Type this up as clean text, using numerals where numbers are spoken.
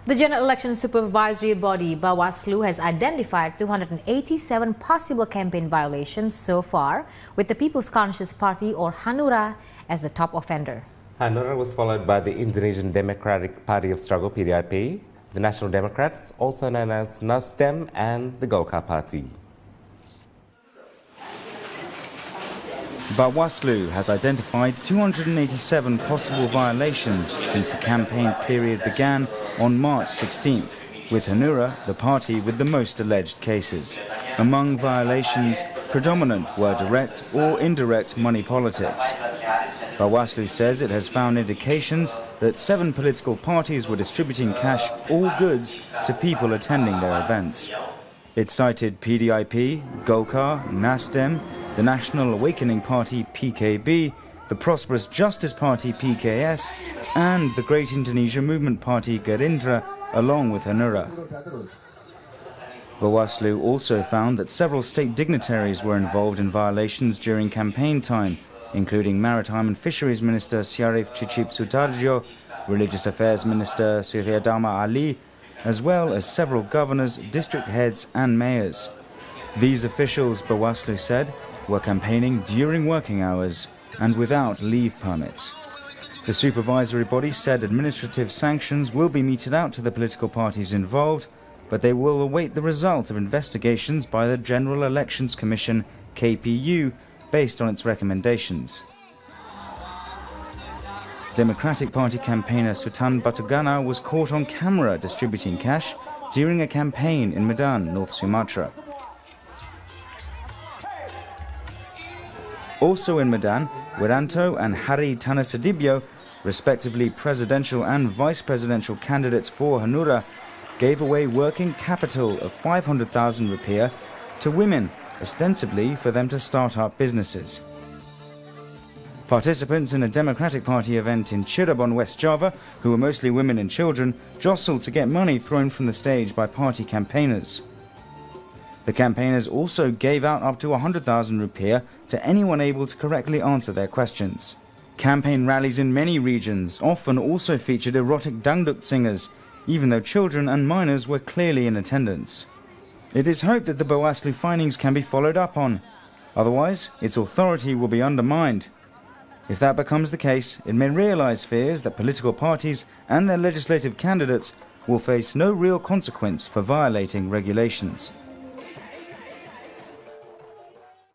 The General Election Supervisory Body, Bawaslu, has identified 287 possible campaign violations so far, with the People's Conscious Party, or Hanura, as the top offender. Hanura was followed by the Indonesian Democratic Party of Struggle, PDIP, the National Democrats, also known as Nasdem, and the Golkar Party. Bawaslu has identified 287 possible violations since the campaign period began on March 16th, with Hanura the party with the most alleged cases. Among violations, predominant were direct or indirect money politics. Bawaslu says it has found indications that 7 political parties were distributing cash or goods to people attending their events. It cited PDIP, Golkar, Nasdem, the National Awakening Party PKB, the Prosperous Justice Party PKS, and the Great Indonesia Movement Party Gerindra, along with Hanura. Bawaslu also found that several state dignitaries were involved in violations during campaign time, including Maritime and Fisheries Minister Syarif Cicip Sutarjo, Religious Affairs Minister Suryadharma Ali, as well as several governors, district heads and mayors. These officials, Bawaslu said, were campaigning during working hours and without leave permits. The supervisory body said administrative sanctions will be meted out to the political parties involved, but they will await the result of investigations by the General Elections Commission, KPU, based on its recommendations. Democratic Party campaigner Sultan Batugana was caught on camera distributing cash during a campaign in Medan, North Sumatra. Also in Medan, Wiranto and Hari Tanasadibyo, respectively presidential and vice presidential candidates for Hanura, gave away working capital of 500,000 rupiah to women, ostensibly for them to start up businesses. Participants in a Democratic Party event in Cirebon, West Java, who were mostly women and children, jostled to get money thrown from the stage by party campaigners. The campaigners also gave out up to 100,000 rupiah to anyone able to correctly answer their questions. Campaign rallies in many regions often also featured erotic dangdut singers, even though children and minors were clearly in attendance. It is hoped that the Bawaslu findings can be followed up on. Otherwise, its authority will be undermined. If that becomes the case, it may realize fears that political parties and their legislative candidates will face no real consequence for violating regulations.